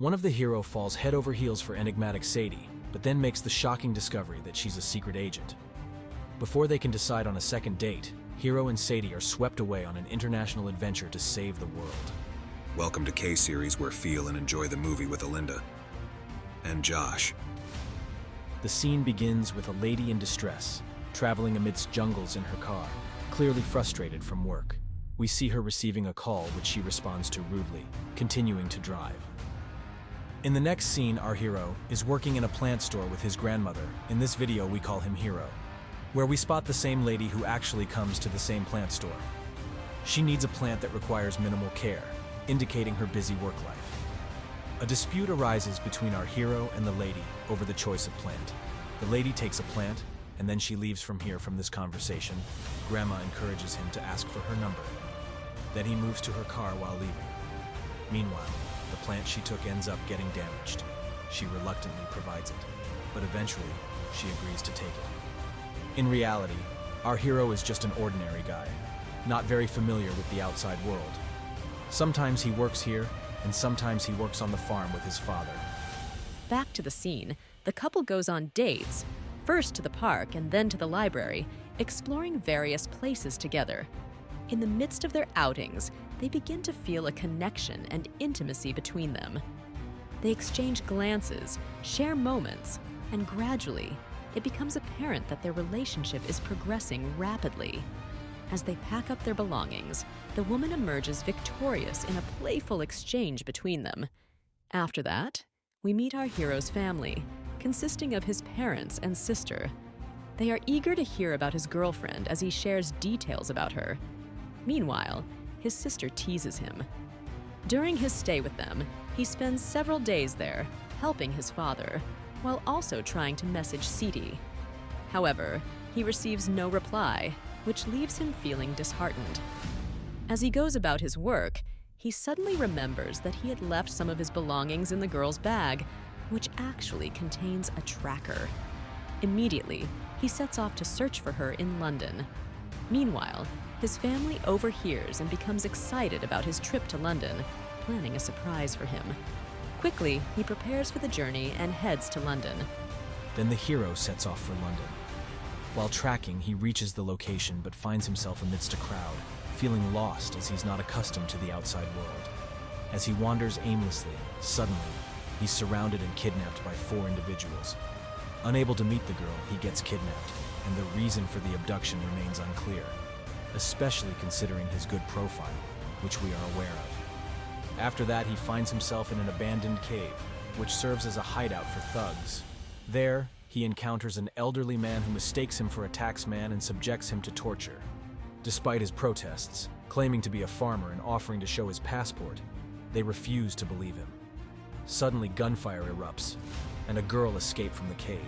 One of the hero falls head over heels for enigmatic Sadie, but then makes the shocking discovery that she's a secret agent. Before they can decide on a second date, Hero and Sadie are swept away on an international adventure to save the world. Welcome to K-Series, where feel and enjoy the movie with Alinda and Josh. The scene begins with a lady in distress, traveling amidst jungles in her car, clearly frustrated from work. We see her receiving a call which she responds to rudely, continuing to drive. In the next scene, our hero is working in a plant store with his grandmother. In this video, we call him Hero, where we spot the same lady who actually comes to the same plant store. She needs a plant that requires minimal care, indicating her busy work life. A dispute arises between our hero and the lady over the choice of plant. The lady takes a plant, and then she leaves from this conversation. Grandma encourages him to ask for her number. Then he moves to her car while leaving. Meanwhile, the plant she took ends up getting damaged. She reluctantly provides it, but eventually, she agrees to take it. In reality, our hero is just an ordinary guy, not very familiar with the outside world. Sometimes he works here, and sometimes he works on the farm with his father. Back to the scene, the couple goes on dates, first to the park and then to the library, exploring various places together. In the midst of their outings, they begin to feel a connection and intimacy between them. They exchange glances, share moments, and gradually, it becomes apparent that their relationship is progressing rapidly. As they pack up their belongings, the woman emerges victorious in a playful exchange between them. After that, we meet our hero's family, consisting of his parents and sister. They are eager to hear about his girlfriend as he shares details about her. Meanwhile, his sister teases him. During his stay with them, he spends several days there, helping his father, while also trying to message Sadie. However, he receives no reply, which leaves him feeling disheartened. As he goes about his work, he suddenly remembers that he had left some of his belongings in the girl's bag, which actually contains a tracker. Immediately, he sets off to search for her in London. Meanwhile, his family overhears and becomes excited about his trip to London, planning a surprise for him. Quickly, he prepares for the journey and heads to London. Then the hero sets off for London. While tracking, he reaches the location but finds himself amidst a crowd, feeling lost as he's not accustomed to the outside world. As he wanders aimlessly, suddenly, he's surrounded and kidnapped by 4 individuals. Unable to meet the girl, he gets kidnapped, and the reason for the abduction remains unclear, especially considering his good profile, which we are aware of. After that, he finds himself in an abandoned cave, which serves as a hideout for thugs. There, he encounters an elderly man who mistakes him for a taxman and subjects him to torture. Despite his protests, claiming to be a farmer and offering to show his passport, they refuse to believe him. Suddenly, gunfire erupts, and a girl escapes from the cave.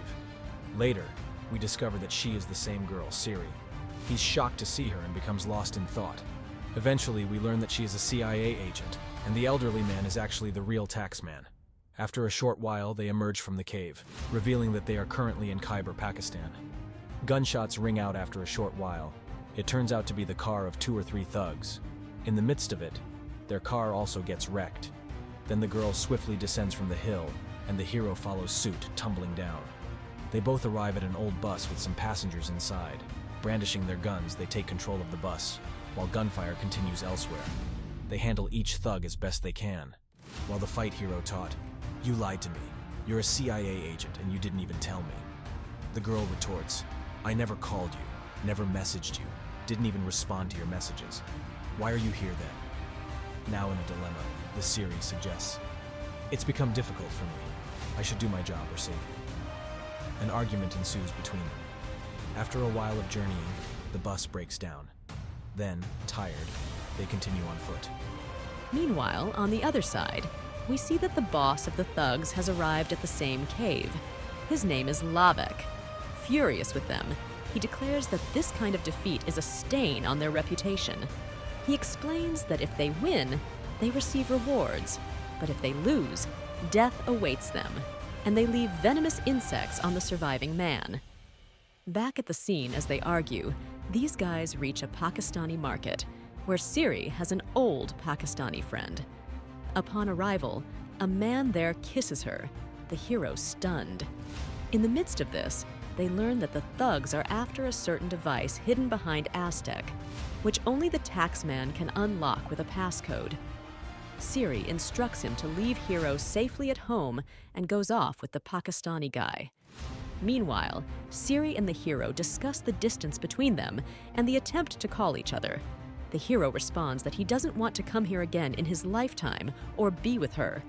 Later, we discover that she is the same girl, Siri. He's shocked to see her and becomes lost in thought. Eventually, we learn that she is a CIA agent, and the elderly man is actually the real taxman. After a short while, they emerge from the cave, revealing that they are currently in Khyber, Pakistan. Gunshots ring out after a short while. It turns out to be the car of 2 or 3 thugs. In the midst of it, their car also gets wrecked. Then the girl swiftly descends from the hill, and the hero follows suit, tumbling down. They both arrive at an old bus with some passengers inside. Brandishing their guns, they take control of the bus, while gunfire continues elsewhere. They handle each thug as best they can. While the fight, Hero taught, "You lied to me. You're a CIA agent and you didn't even tell me." The girl retorts, "I never called you, never messaged you, didn't even respond to your messages. Why are you here then?" Now in a dilemma, the series suggests, "It's become difficult for me. I should do my job or save you." An argument ensues between them. After a while of journeying, the bus breaks down. Then, tired, they continue on foot. Meanwhile, on the other side, we see that the boss of the thugs has arrived at the same cave. His name is Lavek. Furious with them, he declares that this kind of defeat is a stain on their reputation. He explains that if they win, they receive rewards, but if they lose, death awaits them, and they leave venomous insects on the surviving man. Back at the scene as they argue, these guys reach a Pakistani market, where Siri has an old Pakistani friend. Upon arrival, A man there kisses her, the hero stunned. In the midst of this, they learn that the thugs are after a certain device hidden behind Aztec, which only the taxman can unlock with a passcode. Siri instructs him to leave Hero safely at home and goes off with the Pakistani guy. Meanwhile, Siri and the hero discuss the distance between them and the attempt to call each other. The hero responds that he doesn't want to come here again in his lifetime or be with her.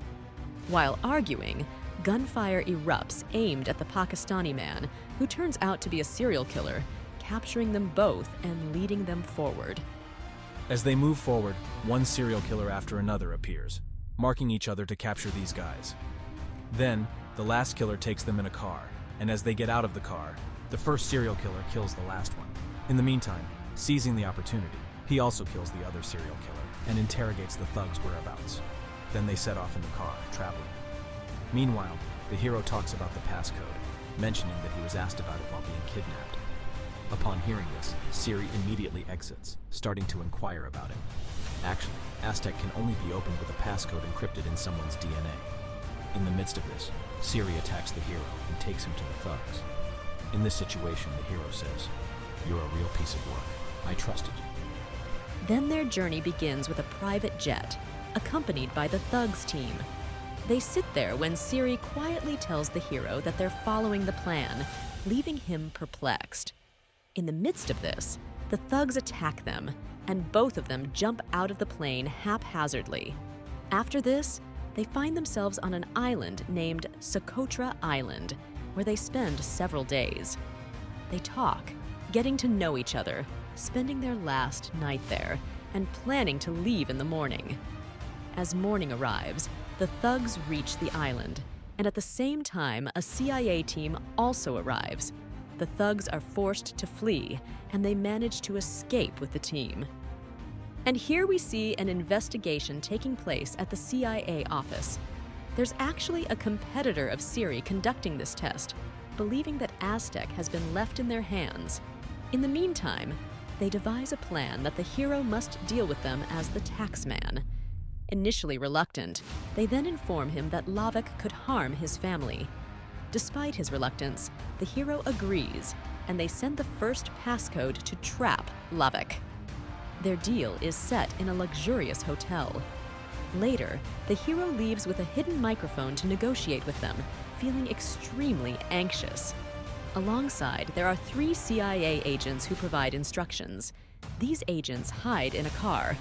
While arguing, gunfire erupts aimed at the Pakistani man, who turns out to be a serial killer, capturing them both and leading them forward. As they move forward, one serial killer after another appears, marking each other to capture these guys. Then, the last killer takes them in a car, and as they get out of the car, the first serial killer kills the last one. In the meantime, seizing the opportunity, he also kills the other serial killer and interrogates the thugs' whereabouts. Then they set off in the car, traveling. Meanwhile, the hero talks about the passcode, mentioning that he was asked about it while being kidnapped. Upon hearing this, Siri immediately exits, starting to inquire about it. Actually, Aztec can only be opened with a passcode encrypted in someone's DNA. In the midst of this, Siri attacks the hero and takes him to the thugs. In this situation, the hero says, "You're a real piece of work. I trusted you." Then their journey begins with a private jet, accompanied by the thugs team. They sit there when Siri quietly tells the hero that they're following the plan, leaving him perplexed. In the midst of this, the thugs attack them, and both of them jump out of the plane haphazardly. After this, they find themselves on an island named Socotra Island, where they spend several days. They talk, getting to know each other, spending their last night there, and planning to leave in the morning. As morning arrives, the thugs reach the island, and at the same time, a CIA team also arrives. The thugs are forced to flee, and they manage to escape with the team. And here we see an investigation taking place at the CIA office. There's actually a competitor of Siri conducting this test, believing that Aztec has been left in their hands. In the meantime, they devise a plan that the hero must deal with them as the taxman. Initially reluctant, they then inform him that Lavik could harm his family. Despite his reluctance, the hero agrees, and they send the first passcode to trap Lavik. Their deal is set in a luxurious hotel. Later, the hero leaves with a hidden microphone to negotiate with them, feeling extremely anxious. Alongside, there are 3 CIA agents who provide instructions. These agents hide in a car.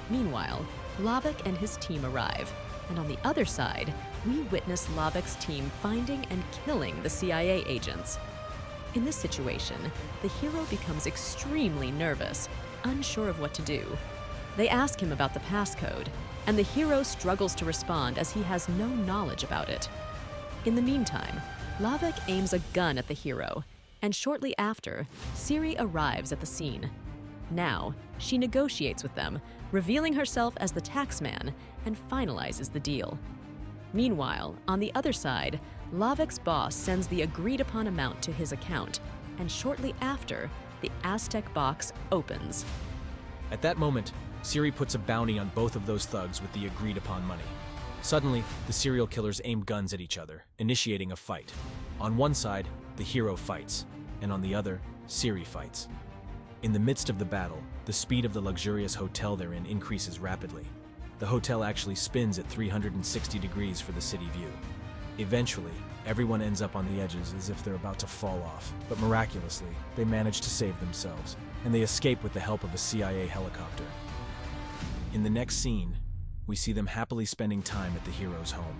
Meanwhile, Lavik and his team arrive, and on the other side, we witness Lavik's team finding and killing the CIA agents. In this situation, the hero becomes extremely nervous, unsure of what to do. They ask him about the passcode, and the hero struggles to respond as he has no knowledge about it. In the meantime, Lavik aims a gun at the hero, and shortly after, Siri arrives at the scene. Now, she negotiates with them, revealing herself as the taxman, and finalizes the deal. Meanwhile, on the other side, Lavik's boss sends the agreed-upon amount to his account, and shortly after, the Aztec box opens. At that moment, Siri puts a bounty on both of those thugs with the agreed-upon money. Suddenly, the serial killers aim guns at each other, initiating a fight. On one side, the hero fights, and on the other, Siri fights. In the midst of the battle, the speed of the luxurious hotel they're in increases rapidly. The hotel actually spins at 360 degrees for the city view. Eventually, everyone ends up on the edges as if they're about to fall off, but miraculously, they manage to save themselves, and they escape with the help of a CIA helicopter. In the next scene, we see them happily spending time at the hero's home.